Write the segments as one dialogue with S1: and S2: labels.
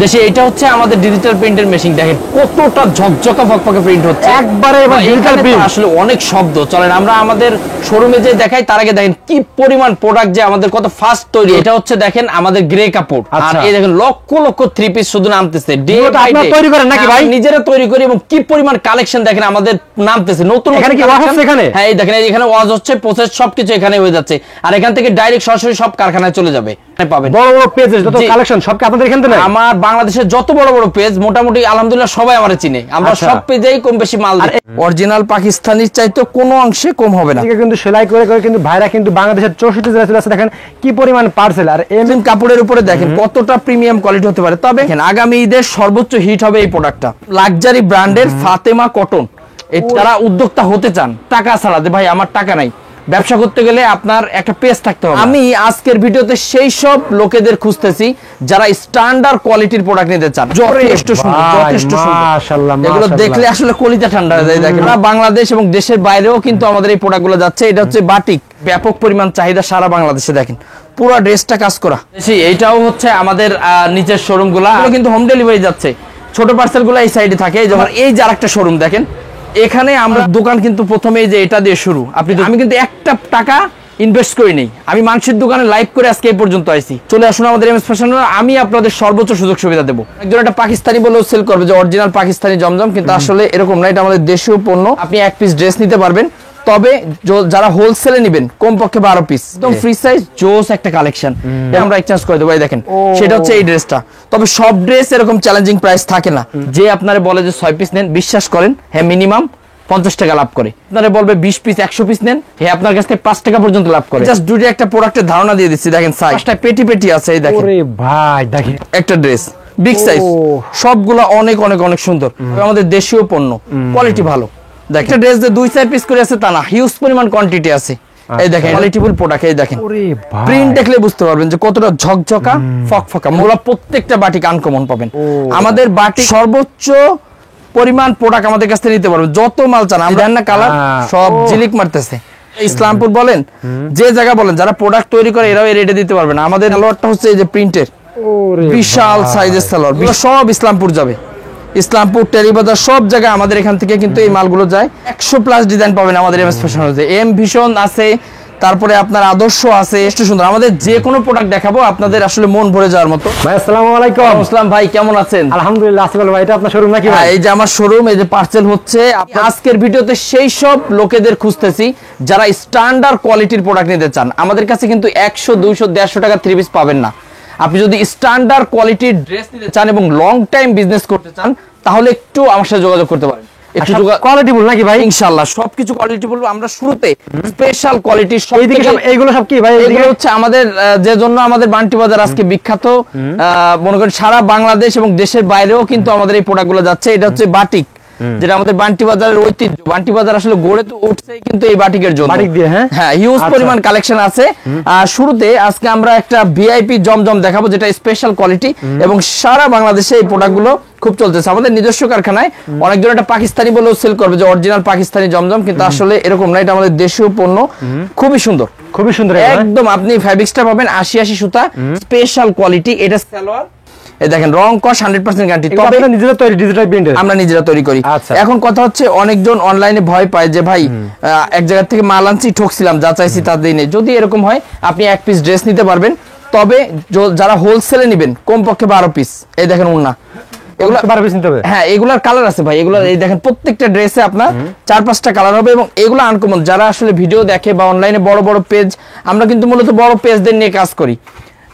S1: দেশে এটা হচ্ছে আমাদের ডিজিটাল প্রিন্টের মেশিন। দেখেন কতটা ঝকঝকা ফকফকে প্রিন্ট হচ্ছে
S2: একবারে ডিজিটাল প্রিন্ট।
S1: আসলে অনেক শব্দ চলেন আমরা আমাদের শোরুমে যে দেখাই তার আগে দেখেন কি পরিমাণ প্রোডাক্ট যে আমাদের কত ফাস্ট তৈরি। এটা হচ্ছে দেখেন আমাদের গ্রে কাপড়, আর এই দেখেন লক্ষ লক্ষ থ্রি পিস শুধু নামতেছে ডে বাই ডে।
S2: তৈরি করেন নাকি ভাই?
S1: নিজেরা তৈরি করি এবং কি পরিমাণ কালেকশন দেখেন আমাদের নামতেছে নতুন।
S2: এখানে কি ওয়াশ হচ্ছে এখানে?
S1: হ্যাঁ এই দেখেন এখানে ওয়াশ হচ্ছে, প্রসেস সবকিছু এখানে হয়ে যাচ্ছে, আর এখান থেকে ডাইরেক্ট সরাসরি সব কারখানায় চলে যাবে। পাবেন
S2: বড় বড় পেজের যত কালেকশন সব কি আপনাদের এখান থেকে?
S1: আমার বাংলাদেশের যত বড় বড় পেজ মোটামুটি আলহামদুলিল্লাহ সবাই আমারে চিনে। আমরা সব পেজেই কম বেশি মাল দিই। অরিজিনাল পাকিস্তানির চাইতে কোনো অংশে কম হবে না।
S2: কিন্তু সেলাই করে করে কিন্তু ভাইরা কিন্তু বাংলাদেশের 64 জেলায় চলে আসছে। দেখেন কি পরিমাণ পার্সেল, আর
S1: এমন কাপড়ের উপরে দেখেন কতটা প্রিমিয়াম কোয়ালিটি হতে পারে। তবে আগামী ঈদের সর্বোচ্চ হিট হবে এই প্রোডাক্টটা, লাক্সারি ব্র্যান্ডের ফাতেমা কটন। যারা উদ্যোক্তা হতে চান টাকা ছাড়া, যে ভাই আমার টাকা নাই, ব্যবসা করতে গেলে আপনার একটা পেজ থাকতে হবে। আমি আজকের ভিডিওতে সেই সব লোকেদের খুঁজতেছি যারা স্ট্যান্ডার্ড কোয়ালিটির প্রোডাক্ট নিতে চান। যথেষ্ট সুন্দর, যথেষ্ট সুন্দর, মাশাআল্লাহ। এগুলো দেখলে আসলে কলিজা ঠান্ডা হয়ে যায়। দেখেন বাংলাদেশ এবং দেশের বাইরেও কিন্তু আমাদের এই প্রোডাক্টগুলো যাচ্ছে। এটা হচ্ছে বাটিক, ব্যাপক পরিমাণ চাহিদা সারা বাংলাদেশে। দেখেন পুরো ড্রেসটা কাজ করা। এইটাও হচ্ছে আমাদের নিচের শোরুম গুলা কিন্তু হোম ডেলিভারি যাচ্ছে। ছোট পার্সেল গুলা এই সাইডে থাকে। যখন এই যে আরেকটা শোরুম দেখেন, এখানে আমরা দোকান কিন্তু প্রথমে যে এটা দিয়ে শুরু। আমি কিন্তু একটা টাকা ইনভেস্ট করি নেই, আমি মানুষের দোকানে লাইভ করে আজকে এই পর্যন্ত আইছি। চলে আসুন আমাদের এমএস ফ্যাশন, আমি আপনাদের সর্বোচ্চ সুযোগ সুবিধা দেবো। একজন একটা পাকিস্তানি বলেও সেল করবে যে অরিজিনাল পাকিস্তানি জমজম, কিন্তু আসলে এরকম না। এটা আমাদের দেশীয় পণ্য। আপনি এক পিস ড্রেস নিতে পারবেন, তবে যারা হোলসেলে নেবেন কমপক্ষে 12 পিস, একদম ফ্রি সাইজ জোস একটা কালেকশন আমরা এক্সচেঞ্জ করে দেবো। দেখেন সেটা হচ্ছে এই ড্রেসটা। তবে সব ড্রেস এরকম চ্যালেঞ্জিং প্রাইস থাকে না। যে আপনারা বলে যে 6 পিস নেন, বিশ্বাস করেন হ্যাঁ মিনিমাম 50 টাকা লাভ করে। আপনারা বলবে 20 পিস 100 পিস নেন, হ্যাঁ আপনার কাছ থেকে 5 টাকা পর্যন্ত লাভ করে। জাস্ট দুটো একটা প্রোডাক্টের ধারণা দিয়ে দিচ্ছি। দেখেন সাইজটা পেটি পেটি আছে। এই দেখেন
S2: ওরে ভাই দেখেন
S1: একটা ড্রেস বিগ সাইজ, সবগুলো অনেক অনেক অনেক সুন্দর। আমাদের দেশীয় পণ্য, কোয়ালিটি ভালো। দেখেন একটা ড্রেস যে 2-4 পিস করে আছে তা না, হিউজ পরিমাণ কোয়ান্টিটি আছে। এই দেখেন কোয়ালিটিফুল প্রোডাক্ট। এই দেখেন প্রিন্ট দেখলে বুঝতে পারবেন যে কতটা ঝকঝকা ফকফকা। মোলা প্রত্যেকটা বাটিক আনকমন পাবেন। আমাদের বাটিক সর্বোচ্চ পরিমাণ প্রোডাক্ট আমাদের কাছ থেকে নিতে পারবেন, যত মাল চান। আমরা না কালার সব জিলিক মারতেছে। ইসলামপুর বলেন যে জায়গা বলেন, যারা প্রোডাক্ট তৈরি করে এরাও এই রেটে দিতে পারবে না। আমাদের সালোয়ারটা হচ্ছে এই যে প্রিন্টের বিশাল সাইজের সালোয়ার, সব ইসলামপুর যাবে। ইসলামপুর, টেরিবাজার সব জায়গায় আমাদের এখান থেকে কিন্তু এই মালগুলো যায়। 100+ ডিজাইন পাবেন আমাদের এমএস ফ্যাশন হাউসে। এম ভিশন আছে, তারপরে আপনার আদর্শ আছে, একটু সুন্দর। আমাদের যে কোনো প্রোডাক্ট দেখাবো আপনাদের আসলে মন ভরে যাওয়ার মতো।
S2: ভাই আসসালামু আলাইকুম।
S1: আসসালাম ভাই, কেমন আছেন?
S2: আলহামদুলিল্লাহ। আসিফ ভাই এটা আপনার শোরুম নাকি ভাই?
S1: এই যে আমার শোরুম, এই যে পার্সেল হচ্ছে। আজকের ভিডিওতে সেই সব লোকেদের খুঁজতেছি যারা স্ট্যান্ডার্ড কোয়ালিটির প্রোডাক্ট নিতে চান। আমাদের কাছে কিন্তু 100, 200, 150 টাকা থ্রি পিস পাবেন না। আপনি যদি স্ট্যান্ডার্ড কোয়ালিটির ড্রেস নিতে চান এবং লং টাইম বিজনেস করতে চান, তাহলে একটু আমার সাথে যোগাযোগ করতে পারেন।
S2: কোয়ালিটিফুল নাকি ভাই?
S1: ইনশাআল্লাহ সবকিছু কোয়ালিটিফুল। আমরা শুরুতে স্পেশাল কোয়ালিটি
S2: এইগুলো সব কি ভাই?
S1: এগুলো হচ্ছে আমাদের যে জন্য আমাদের বান্টি বাজার আজকে বিখ্যাত। মনে করেন সারা বাংলাদেশ এবং দেশের বাইরেও কিন্তু আমাদের এই প্রোডাক্টগুলো যাচ্ছে। এটা হচ্ছে বাটিক, যেটা আমাদের বান্টি বাজারের ঐতিহ্য। বান্টি বাজার আসলে গড়ে তো উঠছে কিন্তু এই বাটিকের জন্য।
S2: বাটিক দিয়ে
S1: হ্যাঁ হিউজ পরিমাণ কালেকশন আছে। শুরুতে আজকে আমরা একটা ভিআইপি জমজম দেখাবো, যেটা স্পেশাল কোয়ালিটি এবং সারা বাংলাদেশে এই প্রোডাক্টগুলো খুব চলতেছে। আমাদের নিজস্ব কারখানায় অনেকজন একটা পাকিস্তানি বলেও সেল করবে যে অরিজিনাল পাকিস্তানি জমজম, কিন্তু আসলে এরকম না। এটা আমাদের দেশীয় পণ্য, খুবই সুন্দর,
S2: খুবই সুন্দর
S1: একদম। আপনি ফ্যাব্রিক্সটা পাবেন 80 সুতা, স্পেশাল কোয়ালিটি। এটা সালোয়ার, এই দেখেন রং কস 100% গ্যারান্টি। তবে
S2: নিজেরা তৈরি, ডিজিটাল প্রিন্টার
S1: আমরা নিজেরা তৈরি করি। এখন কথা হচ্ছে অনেকজন অনলাইনে ভয় পায় যে ভাই এক জায়গা থেকে মাল আনছি, ঠকছিলাম, যা চাইছি তা দিই নেই। যদি এরকম হয় আপনি এক পিস ড্রেস নিতে পারবেন, তবে যারা হোলসেলে নেবেন কমপক্ষে 12 পিস। এই দেখেন উন্না, হ্যাঁ এগুলার কালার আছে ভাই। এগুলা এই দেখেন প্রত্যেকটা ড্রেসে আপনার 4-5টা কালার হবে এবং এগুলো আনকমন। যারা আসলে ভিডিও দেখে বা অনলাইনে বড় বড় পেজ, আমরা কিন্তু মূলত বড় পেজদের নিয়ে কাজ করি।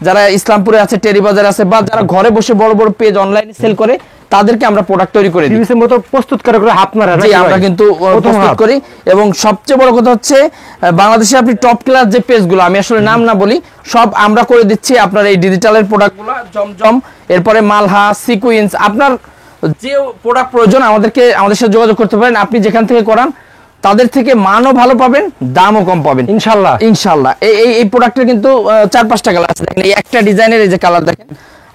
S1: যারা ইসলামপুরে আছে, টেরিবাজার আছে, বা যারা ঘরে বসে বড় বড় পেজ অনলাইনে সেল করে, তাদেরকে আমরা প্রোডাক্ট তৈরি করে দিই।
S2: মতো প্রস্তুত করে আপনারা?
S1: জি, আমরা কিন্তু প্রস্তুত করি। এবং সবচেয়ে বড় কথা হচ্ছে বাংলাদেশে আপনি টপ ক্লাস যে পেজগুলো, আমি আসলে নাম না বলি, সব আমরা করে দিচ্ছি আপনার এই ডিজিটালের প্রোডাক্টগুলো। জমজম, এরপরে মালহা, সিকুয়েন্স, আপনার যে প্রোডাক্ট প্রয়োজন আমাদের সাথে যোগাযোগ করতে পারেন। আপনি যেখান থেকে করান তাদের থেকে মানও ভালো পাবেন, দামও কম পাবেন
S2: ইনশাআল্লাহ।
S1: ইনশাআল্লাহ। এই প্রোডাক্টের কিন্তু 4-5টা কালার আছে। দেখেন এই একটা ডিজাইনের এই যে কালার দেখেন।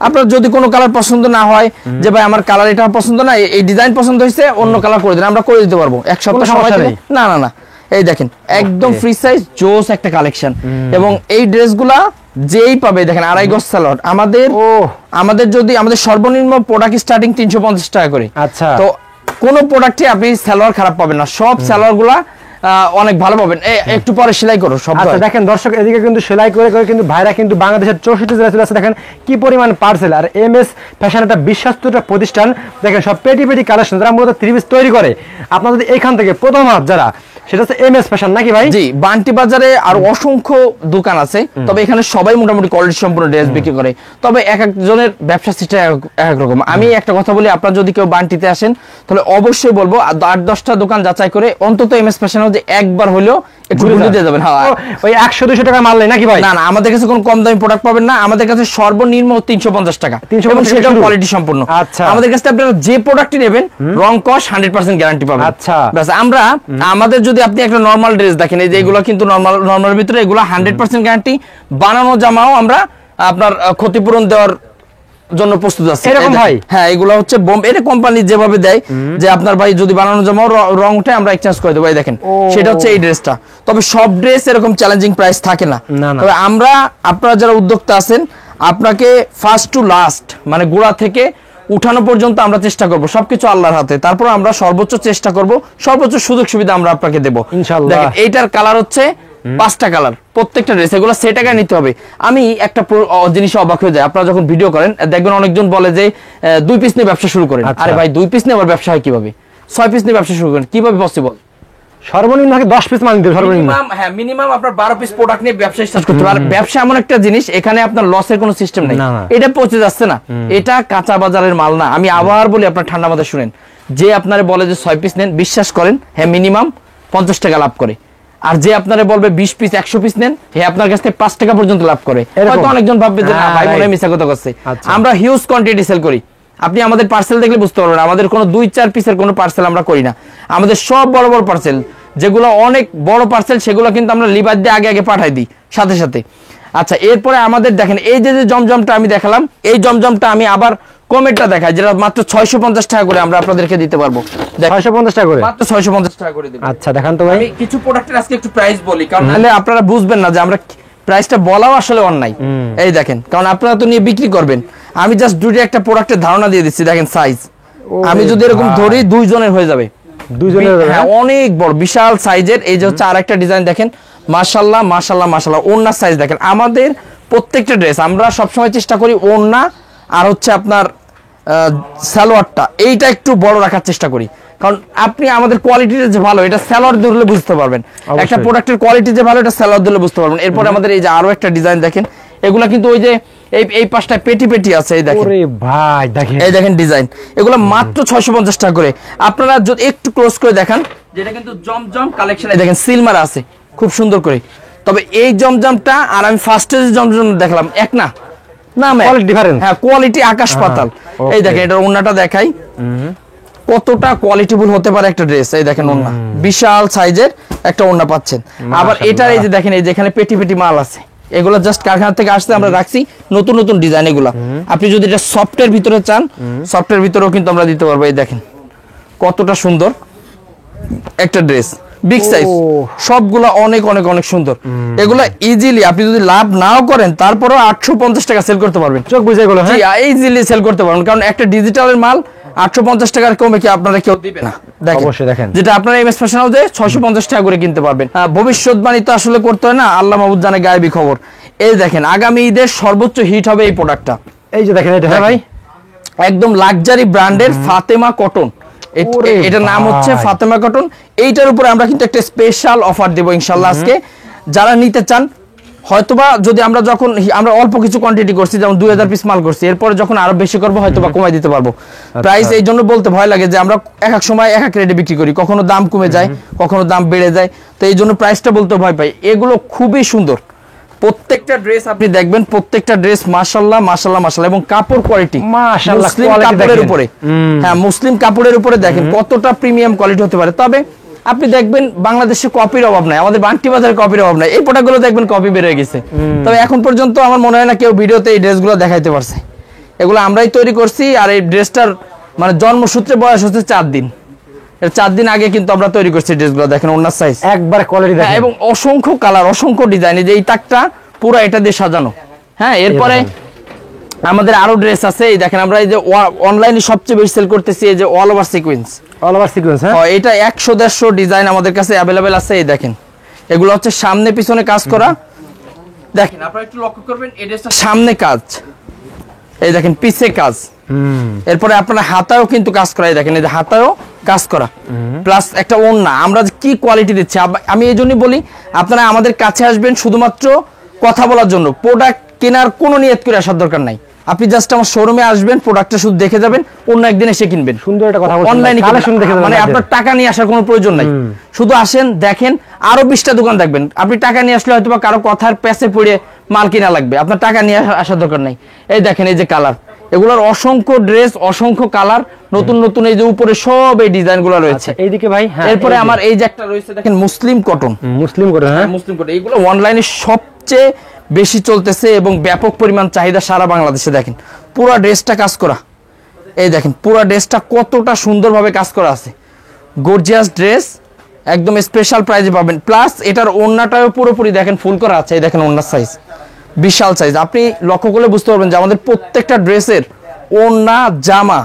S1: আপনার যদি কোনো কালার পছন্দ না হয়, যে ভাই আমার কালার এটা পছন্দ না, এই ডিজাইন পছন্দ হয়েছে, অন্য কালার করে দেন, আমরা করে দিতে পারবো। এক সপ্তাহ সময় নেই। না না না, এই দেখেন একদম ফ্রি সাইজ জোস একটা কালেকশন। এবং এই ড্রেসগুলা যেই পাবে দেখেন আড়াই গজ সালোয়ার আমাদের যদি আমাদের সর্বনিম্ন প্রোডাক্ট স্টার্টিং 350 টাকা করে।
S2: আচ্ছা,
S1: তো কোন প্রোডাক্টে আপনি সালোয়ার খারাপ পাবেন না, সব সালোয়ার গুলা অনেক ভালো পাবেন। একটু পরে সেলাই করো সব।
S2: আচ্ছা দেখেন দর্শক, এদিকে কিন্তু সেলাই করে করে কিন্তু ভাইরা কিন্তু বাংলাদেশের 64 জেলায় চলে আসছে। দেখেন কি পরিমাণ পার্সেল। আর এমএস ফ্যাশন একটা বিশ্বস্ত একটা প্রতিষ্ঠান। দেখেন সব পেটি পেটি কালেকশন, যারা মূলত 3 পিস তৈরি করে। আপনাদের এখান থেকে প্রথম হাত যারা, সেটা হচ্ছে এমএস ফ্যাশন নাকি ভাই?
S1: জি, বান্টি বাজারে আর অসংখ্য দোকান আছে, তবে এখানে সবাই মোটামুটি কোয়ালিটি সম্পূর্ণ ড্রেস বিক্রি করে। তবে এক একজনের ব্যবসা সিস্টেম এক রকম। আমি একটা কথা বলি, আপনারা যদি কেউ বান্টিতে আসেন তাহলে অবশ্যই বলবো 8-10টা দোকান যাচাই করে অন্তত এমএস ফ্যাশন যে একবার হলেও একটু ঘুরে দিয়ে যাবেন। হ্যাঁ,
S2: ওই 100-200 টাকা মাল নেই নাকি ভাই?
S1: না না, আমাদের কাছে কোনো কম দামি প্রোডাক্ট পাবেন না। আমাদের কাছে সর্বনিম্ন 350 টাকা,
S2: 350
S1: সেটাও কোয়ালিটি সম্পূর্ণ।
S2: আচ্ছা,
S1: আমাদের কাছে আপনারা যে প্রোডাক্টই নেবেন রং কস 100% গ্যারান্টি পাবেন।
S2: আচ্ছা,
S1: বাস আমরা আমাদের যদি আপনি একটা নরমাল ড্রেস দেখেন, এই যে এগুলো কিন্তু নরমালের ভিতরে এগুলো 100% গ্যারান্টি। বানানো জামাও আমরা আপনার ক্ষতিপূরণ দেওয়ার জন্য প্রস্তুত আছে
S2: এরকম ভাই।
S1: হ্যাঁ, এগুলো হচ্ছে এটা কোম্পানি যেভাবে দেয় যে আপনার ভাই যদি বানানো জামাও রংটা আমরা এক্সচেঞ্জ করে দেবো। এই দেখেন সেটা হচ্ছে এই ড্রেসটা। তবে সব ড্রেস এরকম চ্যালেঞ্জিং প্রাইস থাকে না। তবে আমরা আপনারা যারা উদ্যোক্তা আছেন, আপনাকে ফার্স্ট টু লাস্ট মানে গোড়া থেকে উঠানো পর্যন্ত আমরা চেষ্টা করব, সবকিছু আল্লাহর হাতে। তারপর আমরা সর্বোচ্চ চেষ্টা করব, সর্বোচ্চ সুযোগ সুবিধা আমরা আপনাকে দেবো
S2: ইনশাআল্লাহ।
S1: দেখেন এইটার কালার হচ্ছে 5টা কালার, প্রত্যেকটা ড্রেস এগুলো সে টাকায় নিতে হবে। আমি একটা জিনিস অবাক হয়ে যায়, আপনারা যখন ভিডিও করেন দেখবেন অনেকজন বলে যে 2 পিস নিয়ে ব্যবসা শুরু করেন। আরে ভাই 2 পিস নিয়ে আবার ব্যবসা হয় কিভাবে? 6 পিস নিয়ে ব্যবসা শুরু করেন কিভাবে পসিবল?
S2: সর্বনিম্ন 10 পিস মাল নিতে হবে সর্বনিম্ন।
S1: হ্যাঁ, মিনিমাম আপনার 12 পিস প্রোডাক্ট নিয়ে ব্যবসা স্টার্ট করতে হবে। আর ব্যবসা এমন একটা জিনিস, এখানে আপনার লসের কোনো সিস্টেম নেই। এটা পচে যাচ্ছে না, এটা কাঁচা বাজারের মাল না। আমি আবার বলি, আপনার ঠান্ডা মাথায় শুনেন, যে আপনারা বলে যে 6 পিস নেন, বিশ্বাস করেন হ্যাঁ মিনিমাম 50 টাকা লাভ করে। আর যে আপনারা বলবে 20 পিস 100 পিস নেন, হ্যাঁ আপনার কাছ থেকে 5 টাকা পর্যন্ত লাভ করে। হয়তো অনেকজন ভাববে যে না ভাই মনে মিছা কথা করছে। আমরা হিউজ কোয়ান্টিটি সেল করি। আপনি আমাদের পার্সেল দেখলে বুঝতে পারবেন, আমাদের কোনো 2-4 পিসের কোনো পার্সেল আমরা করি না। আমাদের সব বড় বড় পার্সেল, যেগুলো অনেক বড় পার্সেল, সেগুলো কিন্তু আমরা লিভার দিয়ে আগে আগে পাঠাই দিই সাথে সাথে। আচ্ছা, এরপরে আমাদের দেখেন এই যে জমজমটা আমি দেখালাম, এই জমজমটা আমি আবার কমেরটা দেখাই, যেটা মাত্র 650 টাকা করে আমরা আপনাদেরকে দিতে পারবো।
S2: 650 টাকা করে,
S1: মাত্র 650 টাকা করে দেব।
S2: আচ্ছা দেখান তো ভাই।
S1: আমি কিছু প্রোডাক্টের আজকে একটু প্রাইস বলি, কারণ নাহলে আপনারা বুঝবেন না যে আমরা প্রাইসটা বলাও আসলে অন্যায়। এই দেখেন, কারণ আপনারা তো নিয়ে বিক্রি করবেন, আমি জাস্ট দুইটা একটা প্রোডাক্টের ধারণা দিয়ে দিচ্ছি। দেখেন সাইজ, আমি যদি এরকম ধরি 2 জনের হয়ে যাবে।
S2: 2 জনের,
S1: হ্যাঁ অনেক বড় বিশাল সাইজের। এই যে হচ্ছে আরেকটা ডিজাইন দেখেন, মাশাআল্লাহ মাশাআল্লাহ মাশাআল্লাহ। ওড়নার সাইজ দেখেন, আমাদের প্রত্যেকটা ড্রেস আমরা সবসময় চেষ্টা করি ওড়না আর হচ্ছে আপনার সালোয়ারটা এইটা একটু বড় রাখার চেষ্টা করি। কারণ আপনি আমাদের কোয়ালিটিটা যে ভালো, এটা সালোয়ার দিলে বুঝতে পারবেন। একটা প্রোডাক্টের কোয়ালিটি যে ভালো, এটা সালোয়ার দিলে বুঝতে পারবেন। এরপরে আমাদের এই যে আরো একটা ডিজাইন দেখেন, এগুলা কিন্তু ওই যে এই পাশটা পেটি পেটি আছে, এই দেখেন।
S2: ওরে ভাই দেখেন,
S1: এই দেখেন ডিজাইন, এগুলো মাত্র 650 টাকা করে। আপনারা যদি একটু ক্লোজ করে দেখান, যেটা কিন্তু জমজম কালেকশন, এই দেখেন সিলমার আছে খুব সুন্দর করে। তবে এই জমজমটা আর আমি ফার্স্টে যে জমজম দেখলাম এক না, না
S2: কোয়ালিটি ডিফারেন্স।
S1: হ্যাঁ, কোয়ালিটি আকাশ পাতাল। এই দেখেন এটার ওন্নাটা দেখাই, কতটা কোয়ালিটিফুল হতে পারে একটা ড্রেস। এই দেখেন ওন্না, বিশাল সাইজের একটা ওন্না পাচ্ছেন। আবার এটার এই যে দেখেন, এই যেখানে পেটি পেটি মাল আছে, এগুলো জাস্ট কারখানা থেকে আসছে, আমরা রাখছি নতুন নতুন ডিজাইন এগুলা। আপনি যদি এটা সফটের ভিতরে চান, সফটের ভিতরেও কিন্তু আমরা দিতে পারবো। এই দেখেন কতটা সুন্দর একটা ড্রেস, বিগ সাইজ, সবগুলা অনেক অনেক অনেক সুন্দর। এগুলা ইজিলি আপনি যদি লাভ নাও করেন, তারপরেও 850 টাকা সেল করতে পারবেন।
S2: চোখ বুঝে গেল, হ্যাঁ
S1: ইজিলি সেল করতে পারবেন, কারণ একটা ডিজিটালের মাল 850 টাকার কমে কি আপনারা কেউ দিবে না।
S2: অবশ্যই দেখেন,
S1: যেটা আপনারা এমএস ফ্যাশন হাউসে 650 টাকা করে কিনতে পারবেন। ভবিষ্যৎবাণী তো আসলে করতে হয় না, আল্লাহ মাহবুব জানে গায়েবী খবর। এই দেখেন আগামী ঈদের সর্বোচ্চ হিট হবে এই প্রোডাক্টটা।
S2: এই যে দেখেন এটা, হ্যাঁ ভাই
S1: একদম লাক্সারি ব্র্যান্ডের ফাতেমা কটন, এটার নাম হচ্ছে ফাতেমা কটন। এইটার উপরে আমরা কিন্তু একটা স্পেশাল অফার দেবো ইনশাল্লাহ আজকে। যারা নিতে চান, হয়তোবা যদি আমরা যখন আমরা অল্প কিছু কোয়ান্টিটি করছি, যেমন 2000 পিস মাল করছি, এরপরে যখন আরো বেশি করবো হয়তোবা কমাই দিতে পারবো প্রাইস। এই জন্য বলতে ভয় লাগে যে আমরা এক এক সময় এক এক রেটে বিক্রি করি, কখনো দাম কমে যায়, কখনো দাম বেড়ে যায়। তো এই জন্য প্রাইসটা বলতে ভয় পাই। এগুলো খুবই সুন্দর, প্রত্যেকটা ড্রেস আপনি দেখবেন, প্রত্যেকটা ড্রেস মাশাআল্লাহ মাশাআল্লাহ মাশাআল্লাহ, এবং কাপড় কোয়ালিটি
S2: মাশাআল্লাহ,
S1: মুসলিম কাপড়ের উপরে। হ্যাঁ, মুসলিম কাপড়ের উপরে দেখেন কতটা প্রিমিয়াম কোয়ালিটি হতে পারে। তবে আপনি দেখবেন বাংলাদেশে কপির অভাব নাই, আমাদের বান্টি বাজারে কপির অভাব নাই। এই প্রোডাক্টগুলো দেখবেন কপি বের হয়ে গেছে, তবে এখন পর্যন্ত আমার মনে হয় না কেউ ভিডিওতে এই ড্রেসগুলো দেখাইতে পারছে। এগুলো আমরাই তৈরি করছি। আর এই ড্রেসটার মানে জন্মসূত্রে বয়স হচ্ছে 4 দিন। 4 দিন আগে কিন্তু আমরা তৈরি করছি ড্রেসগুলো। দেখেন ওনার সাইজ
S2: একবার কোয়ালিটি দেখেন,
S1: এবং অসংখ্য কালার, অসংখ্য ডিজাইন। এই যে এই তাকটা পুরো এটা দিয়ে সাজানো। হ্যাঁ, এরপরে আমাদের আরো ড্রেস আছে। এই দেখেন আমরা এই যে অনলাইনে সবচেয়ে বেশি সেল করতেছি এই যে all over sequence.
S2: All over sequence, হ্যাঁ
S1: এটা 100-150 ডিজাইন আমাদের কাছে অ্যাভেলেবেল আছে। এই দেখেন এগুলো হচ্ছে সামনে পিছনে কাজ করা। দেখেন আপনারা একটু লক্ষ্য করবেন, এই ড্রেসটা সামনে কাজ, এই দেখেন পিছে কাজ। এরপরে আপনারা হাতায়ও কিন্তু কাজ করা, এই দেখেন এই যে হাতায়ও কাজ করা, প্লাস একটা ওড়না। আমরা কি কোয়ালিটি দিচ্ছি, আমি এই জন্যই বলি আপনারা আমাদের কাছে আসবেন শুধুমাত্র কথা বলার জন্য, প্রোডাক্ট কেনার কোনো নিয়ত করে আসার দরকার নাই। আপনি জাস্ট আমার শোরুমে আসবেন, প্রোডাক্টটা শুধু দেখে যাবেন, অন্য একদিন এসে কিনবেন।
S2: সুন্দর একটা কথা বলছেন,
S1: অনলাইনে
S2: কালেকশন দেখে যাবেন,
S1: মানে আপনার টাকা নিয়ে আসার কোনো প্রয়োজন নাই। শুধু আসেন, দেখেন, আরো 20টা দোকান দেখবেন। আপনি টাকা নিয়ে আসলে হয়তো বা কারো কথার প্যাসে পড়ে মাল কিনা লাগবে, আপনার টাকা নিয়ে আসার দরকার নাই। এই দেখেন এই যে কালার, এগুলোর অসংখ্য ড্রেস, অসংখ্য কালার, নতুন নতুন এই যে উপরে সব এই ডিজাইনগুলো রয়েছে।
S2: এইদিকে ভাই, হ্যাঁ
S1: এরপরে আমার এই যে একটা রয়েছে দেখেন মুসলিম কটন।
S2: মুসলিম কটন, হ্যাঁ
S1: মুসলিম কটন, এইগুলো অনলাইনে সবচেয়ে বেশি চলতেছে এবং ব্যাপক পরিমাণ চাহিদা সারা বাংলাদেশে। দেখেন পুরো ড্রেসটা কাজ করা, এই দেখেন পুরো ড্রেসটা কতটা সুন্দরভাবে কাজ করা আছে। গর্জিয়াস ড্রেস, একদম স্পেশাল প্রাইজে পাবেন। প্লাস এটার ওড়নাটাও পুরোপুরি দেখেন ফুল করা আছে। এই দেখেন ওড়নার সাইজ বিশাল সাইজ। আপনি লক্ষ্য করলে বুঝতে পারবেন যে আমাদের প্রত্যেকটা ড্রেসের ওড়না জামা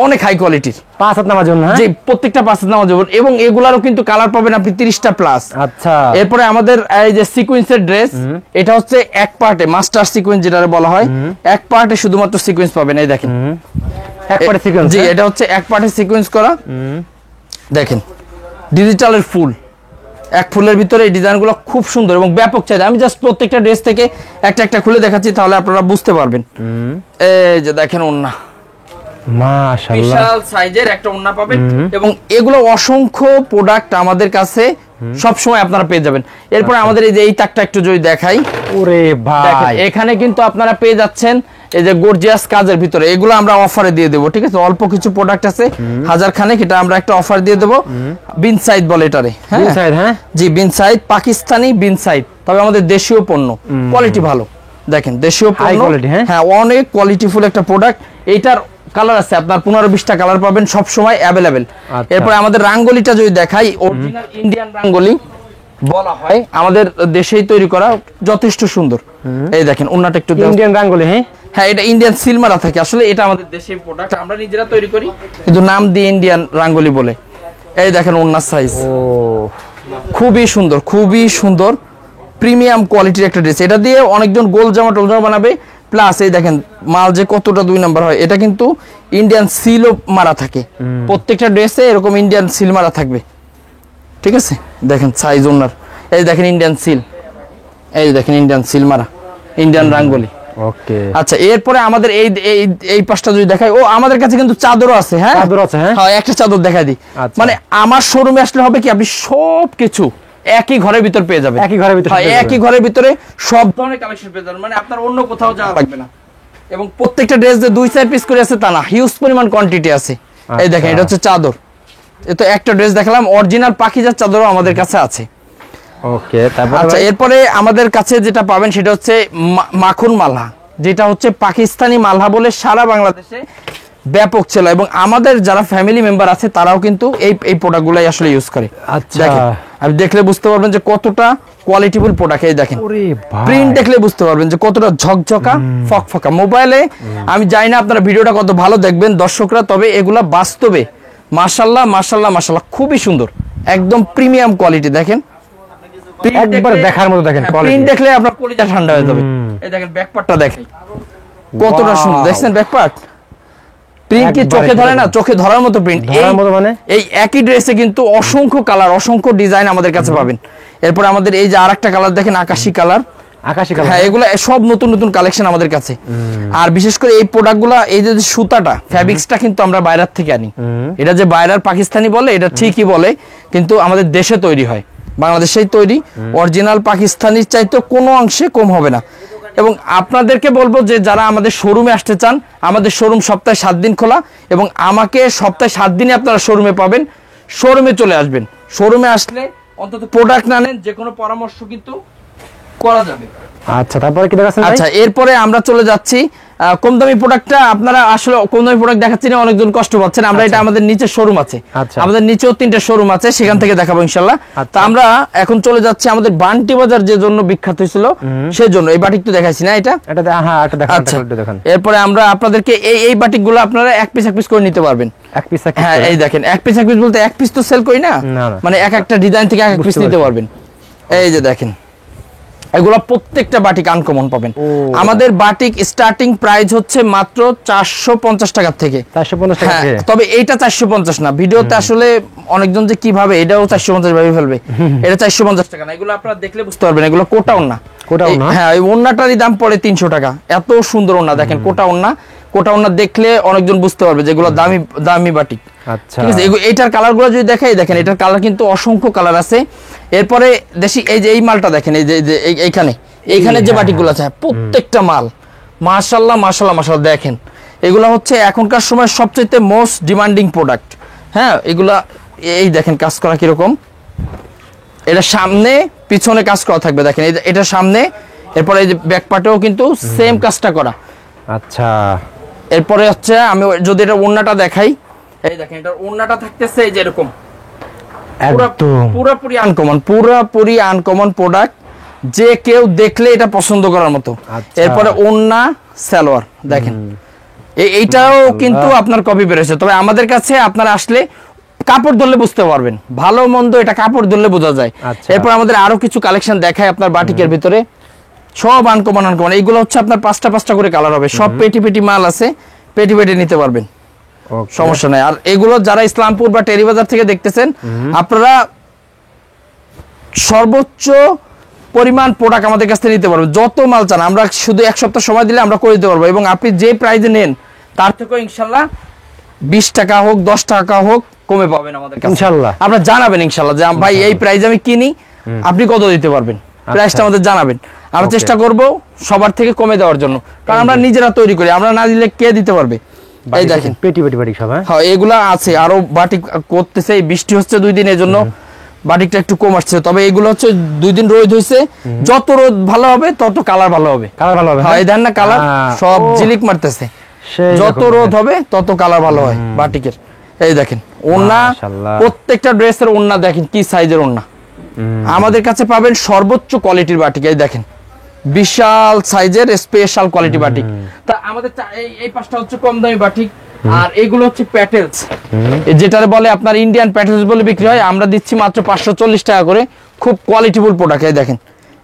S1: অনেক হাই কোয়ালিটির,
S2: 5 হাত নামার জন্য,
S1: যে প্রত্যেকটা 5 হাত নামার জন্য, এবং এগুলারও কিন্তু কালার পাবেন আপনি 30টা প্লাস।
S2: আচ্ছা,
S1: এরপরে আমাদের এই যে সিকোয়েন্সের ড্রেস, এটা হচ্ছে এক পার্টে মাস্টার সিকোয়েন্স যেটা বলা হয়, এক পার্টে শুধুমাত্র সিকোয়েন্স পাবেন। এই দেখেন
S2: এক পার্টে সিকোয়েন্স,
S1: জি এটা হচ্ছে এক পার্টে সিকোয়েন্স করা। দেখেন ডিজিটালের ফুল, এক ফুলের ভিতরে এই ডিজাইনগুলো খুব সুন্দর এবং ব্যাপক চাহিদা। আমি জাস্ট প্রত্যেকটা ড্রেস থেকে একটা একটা খুলে দেখাচ্ছি, তাহলে আপনারা বুঝতে পারবেন। এই যে দেখেন ওন্না,
S2: মাশাআল্লাহ
S1: বিশাল সাইজের একটা ওন্না পাবেন, এবং এগুলো অসংখ্য প্রোডাক্ট আমাদের কাছে সব সময় আপনারা পেয়ে যাবেন। এরপরে আমাদের এই যে এই তাকটা একটু যদি দেখাই,
S2: ওরে ভাই
S1: এখানে কিন্তু আপনারা পেয়ে যাচ্ছেন এই যে গর্জিয়াস কাজের ভিতরে, এগুলো আমরা অফারে দিয়ে দেবো। ঠিক আছে, অল্প কিছু প্রোডাক্ট আছে, 1000 খানেক, এটা আমরা একটা অফার দিয়ে দেবো। বিন সাইড বলে এটারে, হ্যাঁ জি বিন সাইড, পাকিস্তানি বিন সাইড, তবে আমাদের দেশীয় পণ্য, কোয়ালিটি ভালো। দেখেন দেশীয় পণ্য, হ্যাঁ অনেক কোয়ালিটিফুল একটা প্রোডাক্ট। এইটার কালার আছে আপনার 15-20টা কালার পাবেন সব সময় অ্যাভেলেবেল। এরপর আমাদের রাঙ্গোলিটা যদি দেখাই, অরিজিনাল ইন্ডিয়ান রাঙ্গোলি বলা হয়, আমাদের দেশেই তৈরি করা, যথেষ্ট সুন্দর। এই দেখেন ওন্নাটা একটু
S2: ইন্ডিয়ান রাঙ্গোলি,
S1: হ্যাঁ এটা ইন্ডিয়ান সিলমারা থাকে, আসলে এটা আমাদের দেশের প্রোডাক্ট, আমরা নিজেরা তৈরি করি কিন্তু নাম দিয়ে ইন্ডিয়ান রাঙ্গোলি বলে। এই দেখেন ওন্নার সাইজ, খুবই সুন্দর, খুবই সুন্দর, প্রিমিয়াম কোয়ালিটির একটা ড্রেস। এটা দিয়ে অনেকজন গোল জামা টোল জামা বানাবে। প্লাস এই দেখেন মাল যে কতটা 2 নাম্বার হয়, এটা কিন্তু ইন্ডিয়ান সিলও মারা থাকে, প্রত্যেকটা ড্রেসে এরকম ইন্ডিয়ান সিল মারা থাকবে। ঠিক আছে, দেখেন সাইজ ওনার, এই দেখেন ইন্ডিয়ান সিল, এই দেখেন ইন্ডিয়ান সিল মারা, ইন্ডিয়ান রাঙ্গোলি।
S2: ওকে,
S1: আচ্ছা এরপরে আমাদের এই এই পাশটা যদি দেখাই, ও আমাদের কাছে কিন্তু চাদরও আছে। হ্যাঁ
S2: চাদর আছে,
S1: হ্যাঁ একটা চাদর দেখাই দিই। মানে আমার শোরুমে আসলে হবে কি, আপনি সব কিছু একই ঘরের ভিতর পেয়ে যাবেন,
S2: একই ঘরের ভিতরে,
S1: একই ঘরের ভিতরে সব ধরনের কালেকশন পেয়ে যাবেন, মানে আপনার অন্য কোথাও যাওয়া লাগবে না। এবং প্রত্যেকটা ড্রেস যে 2-4 পিস করে আছে তা না, হিউজ পরিমাণ কোয়ান্টিটি আছে। এই দেখেন এটা হচ্ছে চাদর, এটা একটা ড্রেস দেখালাম, অরিজিনাল পাখিজার চাদরও আমাদের কাছে আছে।
S2: ওকে, তারপর
S1: আচ্ছা এরপরে আমাদের কাছে যেটা পাবেন সেটা হচ্ছে মাখন মালহা, যেটা হচ্ছে পাকিস্তানি মালহা বলে সারা বাংলাদেশে ব্যাপক ছিল, এবং আমাদের যারা ফ্যামিলি মেম্বার আছে তারাও কিন্তু এই প্রোডাক্টগুলাই আসলে ইউজ করে।
S2: আচ্ছা,
S1: দেখেন আপনি দেখলে বুঝতে পারবেন যে কতটা কোয়ালিটিফুল প্রোডাক্ট। এই দেখেন প্রিন্ট দেখলে বুঝতে পারবেন যে কতটা ঝকঝকা ফকফকা। মোবাইলে আমি জানি না আপনারা ভিডিওটা কত ভালো দেখবেন দর্শকরা, তবে এগুলা বাস্তবে মাশাআল্লাহ মাশাআল্লাহ মাশাআল্লাহ খুবই সুন্দর, একদম প্রিমিয়াম কোয়ালিটি। দেখেন
S2: একবার দেখার মতো, দেখেন
S1: প্রিন্ট দেখলে আপনার কলিজা ঠান্ডা হয়ে যাবে। এই দেখেন ব্যাকপার্টটা দেখেন কতটা সুন্দর, দেখছেন ব্যাকপার্ট প্রিন্ট কি চোখে ধরে না, চোখে ধরার মতো প্রিন্ট।
S2: মানে
S1: এই একই ড্রেসে কিন্তু অসংখ্য কালার, অসংখ্য ডিজাইন আমাদের কাছে পাবেন। এরপর আমাদের এই যে আরেকটা কালার দেখেন, আকাশী কালার, হ্যাঁ এগুলো সব নতুন নতুন কালেকশন আমাদের কাছে। আর বিশেষ করে এই প্রোডাক্টগুলো, এই যে সুতাটা ফ্যাব্রিক্সটা কিন্তু আমরা বাইরের থেকে আনি। এটা যে বাইরের পাকিস্তানি বলে, এটা ঠিকই বলে, কিন্তু আমাদের দেশে তৈরি হয়, বাংলাদেশেই তৈরি। অরিজিনাল পাকিস্তানির চাইতে কোনো অংশে কম হবে না। এবং আপনাদেরকে বলবো যে যারা আমাদের শোরুমে আসতে চান, আমাদের শোরুম সপ্তাহে 7 দিন খোলা, এবং আমাকে সপ্তাহে 7 দিনে আপনারা শোরুমে পাবেন। শোরুমে চলে আসবেন, শোরুমে আসলে অন্তত প্রোডাক্ট না নেন, যে কোনো পরামর্শ কিন্তু করা যাবে।
S2: আচ্ছা তারপরে কি দেখাচ্ছেন?
S1: আচ্ছা এরপরে আমরা চলে যাচ্ছি কম দামি প্রোডাক্টটা আপনারা আসলে কম দামি প্রোডাক্ট দেখাচ্ছি না, অনেকজন কষ্ট পাচ্ছেন। আমরা এটা আমাদের নিচে শোরুম আছে, আমাদের নিচেও 3টা শোরুম আছে, সেখান থেকে দেখাবো ইনশাআল্লাহ। তো আমরা এখন চলে যাচ্ছি আমাদের বান্টি বাজার যে জন্য বিখ্যাত ছিল সেই জন্য। এই বাটিক তো দেখাইছি না, এটা
S2: হ্যাঁ এটা দেখেন।
S1: এরপরে আমরা আপনাদেরকে এই বাটিকগুলো আপনারা এক পিস করে নিতে পারবেন।
S2: এক পিস
S1: হ্যাঁ এই দেখেন, এক পিস বলতে এক পিস তো সেল করি না, মানে এক একটা ডিজাইন থেকে এক পিস নিতে পারবেন। এই যে দেখেন, এগুলো প্রত্যেকটা বাটিক আনকমন পাবেন। আমাদের বাটিক স্টার্টিং প্রাইস হচ্ছে মাত্র 450 টাকা থেকে। 450 টাকা, তবে এইটা 450 না, ভিডিওতে আসলে অনেকজন যে কিভাবে এটাও 450 ভাবে ফেলবে, এটা 450 টাকা না। এগুলো আপনারা দেখলে বুঝতে পারবেন, এগুলো কোটা ওন্না। হ্যাঁ, এই ওন্নাটারই দাম পড়ে 300 টাকা। এত সুন্দর ওন্না দেখেন, কোটা ওন্না দেখলে অনেকজন বুঝতে পারবে যেগুলো দামি বাটিক। আচ্ছা, ঠিক আছে। এইটার কালারগুলো যদি দেখেন, এটার কালার কিন্তু অসংখ্য কালার আছে। এরপরে দেশি এই যে এই মালটা দেখেন, এই যে এইখানে যে বাটিকগুলো আছে প্রত্যেকটা মাল মাশাআল্লাহ দেখেন, এগুলা হচ্ছে এখনকার সময় সবচেয়ে মোস্ট ডিমান্ডিং প্রোডাক্ট। হ্যাঁ, এগুলা এই দেখেন কাজ করা কিরকম, এটা সামনে পিছনে কাজ করা থাকবে দেখেন, এটা সামনে, এরপরে এই যে ব্যাক পার্টেও কিন্তু সেম কাজটা করা। আচ্ছা, এরপরে হচ্ছে আমি যদি এটা ওন্নাটা দেখাই, এই দেখেন এটার ওন্নাটা থাকতেছে এই যে এরকম, পুরোপুরি আনকমন প্রোডাক্ট, যে কেউ দেখলে এটা পছন্দ করার মতো। এরপরে ওন্না সালোয়ার দেখেন, এইটাও কিন্তু আপনার কপি বেরোছে, তবে আমাদের কাছে আপনারা আসলে কাপড় ধরলে বুঝতে পারবেন, ভালো মন্দ এটা কাপড় ধরলে বোঝা যায়। এরপর আমাদের আরো কিছু কালেকশন দেখায় আপনার বাটিকের ভিতরে, সব আনকমন। এইগুলো হচ্ছে আপনার 5টা করে কালার হবে, সব পেটি মাল আছে, পেটি নিতে পারবেন, সমস্যা নাই। আর এগুলো যারা ইসলামপুর বা টেরিবাজার থেকে দেখতেছেন, আপনারা সর্বোচ্চ পরিমাণ প্রোডাক্ট আমাদের কাছ থেকে নিতে পারবেন, যত মাল চান। আমরা শুধু 1 সপ্তাহ সময় দিলে আমরা করে দিতে পারবো, এবং আপনি যে প্রাইসে নেন তার থেকে ইনশাল্লাহ 20 টাকা হোক 10 টাকা হোক কমে পাবেন আমাদের কাছে ইনশাআল্লাহ। আপনারা জানাবেন ইনশাআল্লাহ যে ভাই এই প্রাইসে আমি কিনি, আপনি কত দিতে পারবেন, প্রাইসটা আমাদের জানাবেন। আমরা চেষ্টা করব সবার থেকে কমে দেওয়ার জন্য, কারণ আমরা নিজেরা তৈরি করি, আমরা না দিলে কে দিতে পারবে। এই দেখেন পেটি সব, হ্যাঁ এগুলা আছে, আরো বাটিক করতেছে। বৃষ্টি হচ্ছে 2 দিন, এর জন্য বাটিকটা একটু কম আসছে, তবে এগুলো হচ্ছে 2 দিন রোদ হয়েছে, যত রোদ ভালো হবে তত কালার ভালো হবে। হ্যাঁ, এই দেন না কালার সব ঝিলিক মারতেছে, যত রোদ হবে তত কালার ভালো হয় বাটিকের। এই দেখেন ওন্না, প্রত্যেকটা ড্রেসের ওন্না দেখেন কি সাইজের ওন্না। আমাদের কাছে পাবেন সর্বোচ্চ কোয়ালিটির বাটিক। এই দেখেন বিশাল সাইজের স্পেশাল কোয়ালিটি বাটিক। তা আমাদের এই পাঁচটা হচ্ছে কম দামি বাটিক, আর এগুলো হচ্ছে প্যাটেলস, যেটা বলে আপনার ইন্ডিয়ান প্যাটেলস বলে বিক্রি হয়। আমরা দিচ্ছি মাত্র 540 টাকা করে, খুব কোয়ালিটিফুল প্রোডাক্ট। এই দেখেন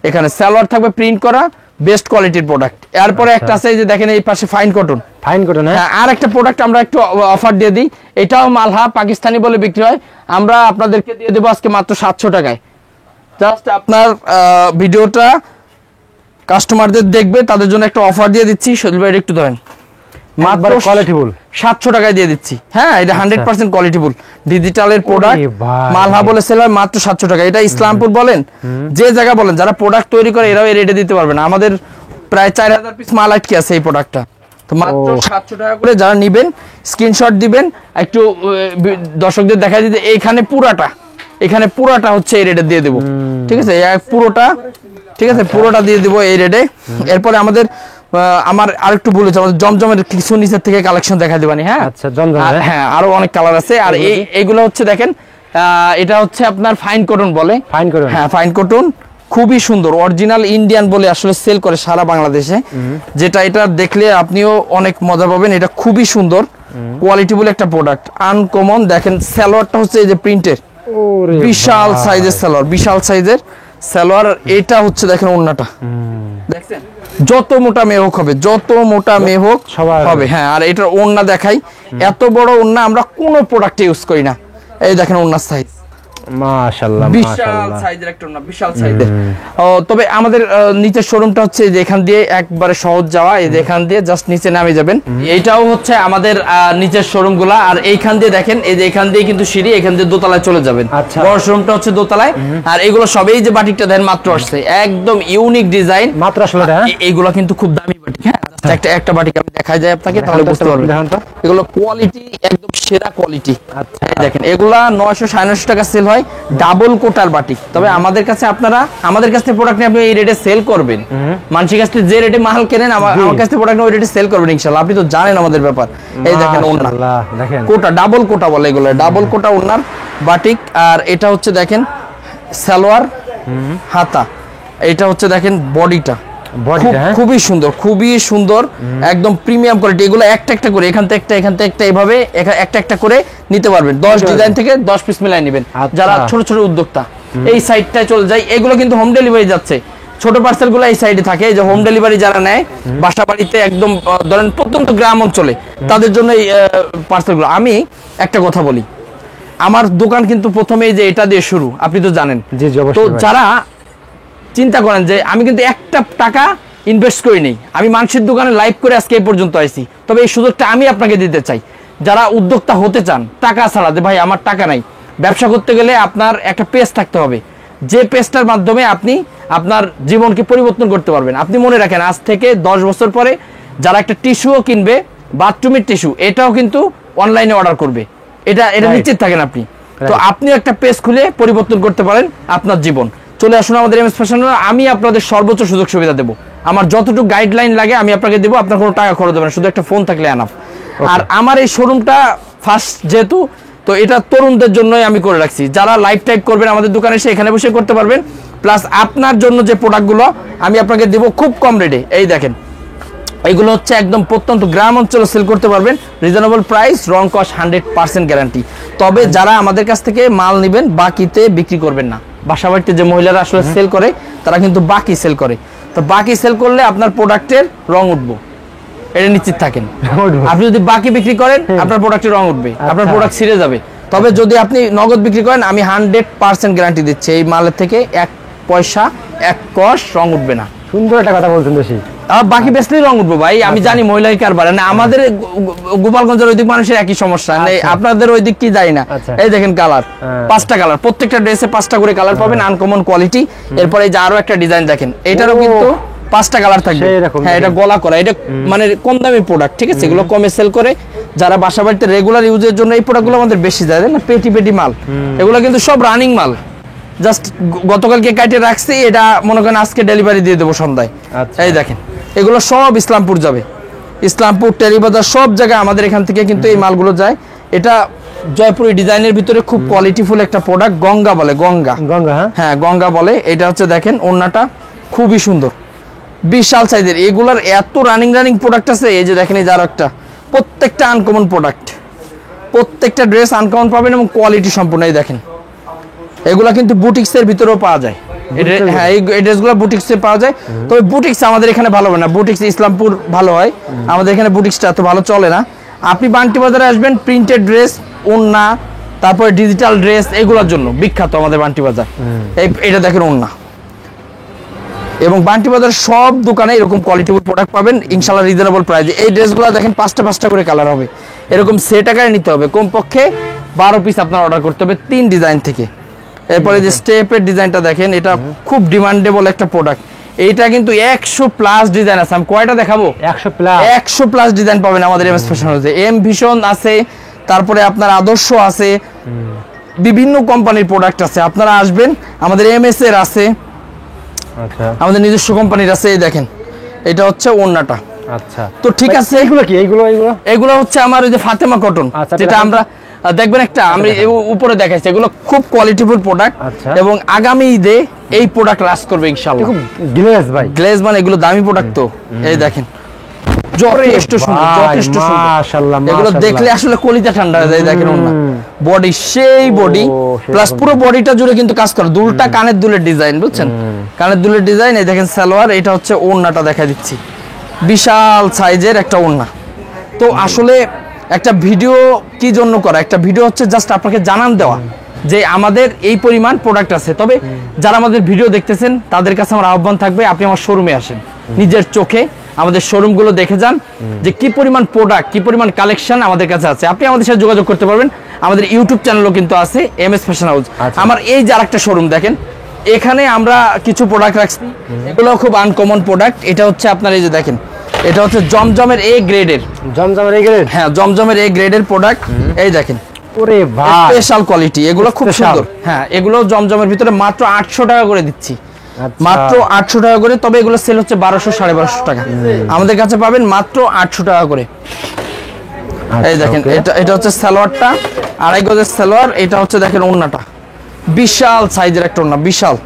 S1: এখানে সালোয়ার থাকবে প্রিন্ট করা, বেস্ট কোয়ালিটির প্রোডাক্ট। এরপরে একটা আছে এই যে দেখেন এই পাশে ফাইন কটন। হ্যাঁ, আর একটা প্রোডাক্ট আমরা একটু অফার দিয়ে দিই, এটাও মালহা পাকিস্তানি বলে বিক্রি হয়, আমরা আপনাদেরকে দিয়ে দেবো আজকে মাত্র 700 টাকায়। জাস্ট আপনার ভিডিওটা কাস্টমারদের দেখবে, তাদের জন্য একটা অফার দিয়ে দিচ্ছি। সজল ভাই একটু ধরেন, মাত্র কোয়ালিটিফুল 700 টাকায় দিয়ে দিচ্ছি। হ্যাঁ, এটা 100% কোয়ালিটিফুল ডিজিটালের প্রোডাক্ট, মালহা বলে সেল হয় মাত্র 700 টাকা। এটা ইসলামপুর বলেন, যে জায়গা বলেন, যারা প্রোডাক্ট তৈরি করে এরাও এই রেটে দিতে পারবে না। আমাদের প্রায় 4000 পিস মাল আটকে আছে এই প্রোডাক্টটা, তো মাত্র 700 টাকা করে। যারা নেবেন স্ক্রিনশট দিবেন, একটু দর্শকদের দেখাই দিতে, এখানে পুরাটা হচ্ছে এই রেটে দিয়ে দেবো, ঠিক আছে? পুরোটা, ঠিক আছে, পুরোটা দিয়ে দিব এই রেটে। এরপরে আমার আরেকটু বলেছি, আমাদের জমজমের কিছু নিচের থেকে কালেকশন দেখা দিবানি। হ্যাঁ আচ্ছা, হ্যাঁ আরো অনেক কালার আছে। আর এইগুলো হচ্ছে দেখেন, এটা হচ্ছে আপনার ফাইন কটন বলে। হ্যাঁ, ফাইন কটন খুবই সুন্দর, অরিজিনাল ইন্ডিয়ান বলে আসলে সেল করে সারা বাংলাদেশে। যেটা এটা দেখলে আপনিও অনেক মজা পাবেন, এটা খুবই সুন্দর কোয়ালিটি বলে একটা প্রোডাক্ট, আনকমন। দেখেন সালোয়ারটা হচ্ছে এই যে প্রিন্টের, বিশাল সাইজের সালোয়ার। এটা হচ্ছে দেখেন ওন্নাটা, দেখছেন যত মোটা মেয়ে হোক হবে, যত মোটা মেয়ে হোক হবে। হ্যাঁ, আর এটার ওন্না দেখাই, এত বড় ওন্না আমরা কোনো প্রোডাক্টে ইউজ করি না। এই দেখেন ওন্নার সাইজ, মাশাআল্লাহ, বিশাল সাইজের একটা ওন্না, বিশাল সাইজের। তবে আমাদের নিচের শোরুমটা হচ্ছে যে এখান দিয়ে একবারে সহজ যাওয়া, এই যে এখান দিয়ে জাস্ট নিচে নামে যাবেন। এইটাও হচ্ছে আমাদের নিচের শোরুম গুলা। আর এইখান দিয়ে দেখেন, এই যে এখান দিয়ে কিন্তু সিঁড়ি, এখান দিয়ে দোতলায় চলে যাবেন। বড় শোরুমটা হচ্ছে দোতলায়। আর এগুলো সবই যে বাটিকটা দেন মাত্র আসছে, একদম ইউনিক ডিজাইন মাত্র আসলে। এইগুলো কিন্তু খুব দামি বাটিক। হ্যাঁ, একটা একটা বাটিক আমি দেখাই যায় আপনাকে, তাহলে বুঝতে পারবেন। এগুলো কোয়ালিটি একদম সেরা কোয়ালিটি।
S2: আচ্ছা
S1: দেখেন এগুলা 900-950 টাকা সেল হয়, ডাবল কোটার বাটিক। তবে আমাদের কাছে আপনারা আমাদের কাছ থেকে প্রোডাক্ট নিয়ে আপনি এই রেটে সেল করবেন, মানুষের কাছ থেকে যে রেটে মাল কেনেন আমার কাছ থেকে প্রোডাক্ট ওই রেটে সেল করবেন ইনশাআল্লাহ। আপনি তো জানেন আমাদের ব্যাপার। এই দেখেন ওন্না,
S2: দেখেন
S1: কোটা ডাবল কোটা বলে এগুলো, ডাবল কোটা ওন্নার বাটিক। আর এটা হচ্ছে দেখেন সালোয়ার হাতা, এটা হচ্ছে দেখেন বডিটা খুবই সুন্দর, খুবই সুন্দর, একদম প্রিমিয়াম কোয়ালিটি। এগুলো একটা একটা করে এখান থেকে একটা, এখান থেকে একটা, এইভাবে একটা একটা করে নিতে পারবেন। 10 ডিজাইন থেকে 10 পিস মিলাই নেবেন যারা ছোট ছোট উদ্যোক্তা। এই সাইডটায় চলে যায়, এগুলো কিন্তু হোম ডেলিভারি যাচ্ছে। ছোট পার্সেল গুলো এই সাইডে থাকে, এই যে হোম ডেলিভারি যারা নেয় বাসা বাড়িতে একদম ধরেন প্রত্যন্ত গ্রাম অঞ্চলে, তাদের জন্য এই পার্সেল গুলো। আমি একটা কথা বলি, আমার দোকান কিন্তু প্রথমে যে এটা দিয়ে শুরু, আপনি তো জানেন। তো যারা চিন্তা করেন যে আমি কিন্তু একটা টাকা ইনভেস্ট করি নেই, আমি মানুষের দোকানে লাইভ করে আজকে এই পর্যন্ত আইছি, তবে এই সুযোগটা আমি আপনাকে দিতে চাই। যারা উদ্যোক্তা হতে চান টাকা ছাড়া, যে ভাই আমার টাকা নাই, ব্যবসা করতে গেলে আপনার একটা পেজ থাকতে হবে, যে পেজটার মাধ্যমে আপনি আপনার জীবনকে পরিবর্তন করতে পারবেন। আপনি মনে রাখেন আজ থেকে 10 বছর পরে যারা একটা টিস্যুও কিনবে, বাথরুমের টিস্যু, এটাও কিন্তু অনলাইনে অর্ডার করবে, এটা নিশ্চিত থাকেন আপনি। তো আপনি একটা পেজ খুলে পরিবর্তন করতে পারেন আপনার জীবন। চলে আসুন আমাদের এমএস ফ্যাশন, আমি আপনাদের সর্বোচ্চ সুযোগ সুবিধা দেবো। আমার যতটুকু গাইডলাইন লাগে আমি আপনাকে দেবো, আপনার কোনো টাকা খরচ হবে না, শুধু একটা ফোন থাকলে এনাফ। আর আমার এই শোরুমটা ফার্স্ট যেহেতু, তো এটা তরুণদের জন্যই আমি করে রাখছি। যারা লাইভ টাইপ করবেন আমাদের দোকানে এসে এখানে বসে করতে পারবেন, প্লাস আপনার জন্য যে প্রোডাক্টগুলো আমি আপনাকে দেবো খুব কম রেটে। এই দেখেন এইগুলো হচ্ছে একদম প্রত্যন্ত গ্রাম অঞ্চলে সেল করতে পারবেন, রিজনেবল প্রাইস, রং কস্ট 100% গ্যারান্টি। তবে যারা আমাদের কাছ থেকে মাল নেবেন বাকিতে বিক্রি করবেন না। বাসা বাড়িতে যে মহিলারা আসলে সেল করে তারা কিন্তু বাকি সেল করে, তো বাকি সেল করলে আপনার প্রোডাক্টের রং উঠবো, এটা নিশ্চিত থাকেন। আপনি যদি বাকি বিক্রি করেন আপনার প্রোডাক্টের রং উঠবে, আপনার প্রোডাক্ট ছিঁড়ে যাবে। তবে যদি আপনি নগদ বিক্রি করেন আমি 100% গ্যারান্টি দিচ্ছি, এই মালের থেকে 1 পয়সা 1 কস রং উঠবে না।
S2: সুন্দর একটা কথা বলছেন বেশি,
S1: বাকি বেসলেই রং উঠবো ভাই। আমি জানি মহিলাই কারবার না, আমাদের গোপালগঞ্জের ওইদিক মানুষের একই সমস্যা, আপনাদের ওই দিক কি যাই না। এই দেখেন কালার, 5টা কালার, প্রত্যেকটা ড্রেসে 5টা করে কালার পাবেন, আনকমন কোয়ালিটি। এরপরে এই যে আরো একটা ডিজাইন দেখেন, এটারও কিন্তু 5টা কালার থাকবে। হ্যাঁ এটা গলা করা, এটা মানে কম দামি প্রোডাক্ট, ঠিক আছে। এগুলো কমে সেল করে যারা বাসা বাড়িতে রেগুলার ইউজের জন্য এই প্রোডাক্টগুলো আমাদের বেশি যায় না, পেটি পেটি মাল। এগুলো কিন্তু সব রানিং মাল, জাস্ট গতকালকে কাটে রাখছি, এটা মনে করেন আজকে ডেলিভারি দিয়ে দেবো সন্ধ্যায়। এই দেখেন এগুলো সব ইসলামপুর যাবে, ইসলামপুর, টেরিবাজার, সব জায়গায় আমাদের এখান থেকে কিন্তু এই মালগুলো যায়। এটা জয়পুরি ডিজাইনের ভিতরে খুব কোয়ালিটিফুল একটা প্রোডাক্ট, গঙ্গা বলে, গঙ্গা, হ্যাঁ গঙ্গা বলে। এটা হচ্ছে দেখেন ওন্নাটা খুবই সুন্দর, বিশাল সাইজের। এগুলার এত রানিং প্রোডাক্ট আছে। এই যে দেখেন এই যে আরো একটা, প্রত্যেকটা আনকমন প্রোডাক্ট, প্রত্যেকটা ড্রেস আনকমন পাবেন এবং কোয়ালিটি সম্পূর্ণ। এই দেখেন এগুলা কিন্তু বুটিক্সের ভিতরেও পাওয়া যায়। হ্যাঁ এই ড্রেসগুলো বুটিক্সে পাওয়া যায়, তবে বুটিক্স আমাদের এখানে ভালো হয় না, বুটিক্স ইসলামপুর ভালো হয়, আমাদের এখানে বুটিক্সটা এত ভালো চলে না। আপনি বান্টি বাজারে আসবেন, প্রিন্টেড ড্রেস, ওন্না, তারপরে ডিজিটাল ড্রেস, এগুলোর জন্য বিখ্যাত আমাদের বান্টি বাজার। এটা দেখেন ওন্না, এবং বান্টি বাজার সব দোকানে এরকম কোয়ালিটিফুল প্রোডাক্ট পাবেন ইনশাআল্লাহ রিজনেবল প্রাইসে। এই ড্রেসগুলো দেখেন 5টা করে কালার হবে, এরকম সেট আকারে নিতে হবে, কমপক্ষে 12 পিস আপনার অর্ডার করতে হবে 3 ডিজাইন থেকে। এরপরে যে স্টেপের ডিজাইনটা দেখেন, এটা খুব ডিমান্ডেবল একটা প্রোডাক্ট। এইটা কিন্তু 100+ ডিজাইন আছে, আমি কয়টা দেখাবো? 100+ ডিজাইন পাবেন আমাদের এমএস ফ্যাশন হাউসে। এম ভিশন আছে, তারপরে আপনার আদর্শ আছে, বিভিন্ন কোম্পানির প্রোডাক্ট আছে। আপনারা আসবেন, আমাদের এমএস এর আছে, আমাদের নিজস্ব কোম্পানির আছে। এই দেখেন এটা হচ্ছে ওন্নাটা।
S2: আচ্ছা
S1: তো ঠিক আছে, এগুলো হচ্ছে আমার ওই যে ফাতেমা কটন, যেটা আমরা দেখবেন একটা আমি উপরে দেখাইছি। এগুলো খুব কোয়ালিটিফুল প্রোডাক্ট, এবং আগামী ঈদে এই প্রোডাক্ট লাস করবে ইনশাআল্লাহ।
S2: গ্লেজ ভাই,
S1: গ্লেজ মানে এগুলো দামি প্রোডাক্ট তো। এই দেখেন যথেষ্ট সুন্দর, যথেষ্ট সুন্দর, মাশাআল্লাহ। এগুলো দেখলে আসলে কলিজা ঠান্ডা হয়ে যায়। দেখেন ওন্না, বডি সেই বডি, প্লাস পুরো বডিটা জুড়ে কিন্তু কাজ করা, দুলটা কানের দুলের ডিজাইন, বুঝছেন, কানের দুলের ডিজাইন। এই দেখেন সালোয়ার, এটা হচ্ছে ওন্নাটা দেখা দিচ্ছি, বিশাল সাইজের একটা ওন্না। তো আসলে একটা ভিডিও কি জন্য করা, একটা ভিডিও হচ্ছে জাস্ট আপনাকে জানান দেওয়া যে আমাদের এই পরিমাণ প্রোডাক্ট আছে। তবে যারা আমাদের ভিডিও দেখতেছেন তাদের কাছে আমার আহ্বান থাকবে, আপনি আমার শোরুমে আসেন, নিজের চোখে আমাদের শোরুমগুলো দেখে যান যে কি পরিমাণ প্রোডাক্ট, কি পরিমাণ কালেকশন আমাদের কাছে আছে। আপনি আমাদের সাথে যোগাযোগ করতে পারবেন, আমাদের ইউটিউব চ্যানেলও কিন্তু আছে এমএস ফ্যাশন হাউস। আমার এই যে আরেকটা শোরুম দেখেন, এখানে আমরা কিছু প্রোডাক্ট রাখছি, এগুলো খুব আনকমন প্রোডাক্ট। এটা হচ্ছে আপনার এই যে দেখেন এটা হচ্ছে জমজমের এ গ্রেডের,
S2: জমজমের এই গ্রেড।
S1: হ্যাঁ জমজমের এ গ্রেডের প্রোডাক্ট। এই দেখেন
S2: ওরে ভাই,
S1: স্পেশাল কোয়ালিটি, এগুলো খুব
S2: Special।
S1: সুন্দর। হ্যাঁ এগুলো জমজমের ভিতরে মাত্র 800 টাকা করে দিচ্ছি,
S2: আচ্ছা।
S1: মাত্র 800 টাকা করে। তবে এগুলো সেল হচ্ছে 1200 1250 টাকা, আমাদের কাছে পাবেন মাত্র 800 টাকা করে। এই দেখেন
S2: okay।
S1: এটা হচ্ছে সালোয়ারটা, 2.5 গজের সালোয়ার। এটা হচ্ছে দেখেন ওড়নাটা, বিশাল সাইজের একটা ওড়না, বিশাল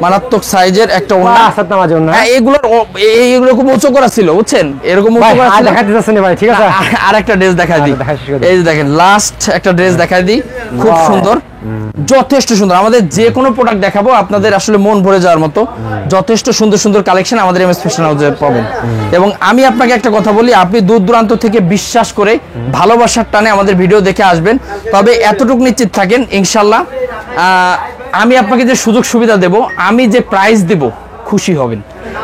S1: মারাত্মক সাইজের একটা ওড়না।
S2: আসাদ নামাজ না
S1: হ্যাঁ এইগুলো খুব উঁচু করা ছিল, বুঝছেন, এরকম উঁচু
S2: ভাই,
S1: করা
S2: আর
S1: ছিল।
S2: দেখাতে যাচ্ছেন ভাই, ঠিক আছে।
S1: আর একটা ড্রেস দেখাই দিই,
S2: দেখা শেষ করে দিই।
S1: এই যে দেখেন লাস্ট একটা ড্রেস দেখাই দিই, খুব
S2: Wow।
S1: সুন্দর, যথেষ্ট সুন্দর। আমাদের যে কোনো প্রোডাক্ট দেখাবো আপনাদের আসলে মন ভরে যাওয়ার মতো, যথেষ্ট সুন্দর সুন্দর কালেকশন আমাদের এমএস ফ্যাশন হাউসে পাবেন। এবং আমি আপনাকে একটা কথা বলি, আপনি দূর দূরান্ত থেকে বিশ্বাস করে ভালোবাসার টানে আমাদের ভিডিও দেখে আসবেন। তবে এতটুকু নিশ্চিত থাকেন ইনশাল্লাহ, আমি আপনাকে যে সুযোগ সুবিধা দেব, আমি যে প্রাইস দেব, খুশি হবেন।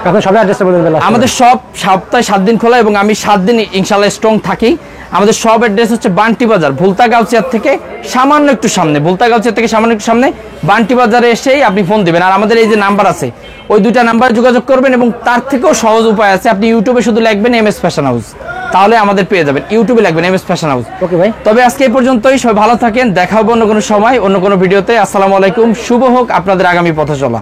S2: এখন সবাই অ্যাড্রেসটা বলে দিন।
S1: আমাদের সব সপ্তাহে 7 দিন খোলা এবং আমি 7 দিন ইনশাল্লাহ স্ট্রং থাকি। আমাদের সব অ্যাড্রেস হচ্ছে বান্টি বাজার, ভুলতা গাউচিয়ার থেকে সামান্য একটু সামনে, ভুলতা গাউচিয়ার থেকে সামান্য একটু সামনে বান্টি বাজারে এসেই আপনি ফোন দিবেন। আর আমাদের এই যে নাম্বার আছে, ওই 2টা নাম্বারে যোগাযোগ করবেন। এবং তার থেকেও সহজ উপায় আছে, আপনি ইউটিউবে শুধু লিখবেন এমএস ফ্যাশন হাউস, তাহলে আমাদের পেয়ে যাবেন। ইউটিউবে লিখবেন এমএস ফ্যাশন হাউস।
S2: ওকে ভাই,
S1: তবে আজকে এই পর্যন্তই, সবাই ভালো থাকেন, দেখা হবে অন্য কোনো সময় অন্য কোনো ভিডিওতে। আসসালামু আলাইকুম, শুভ হোক আপনাদের আগামী পথ চলা।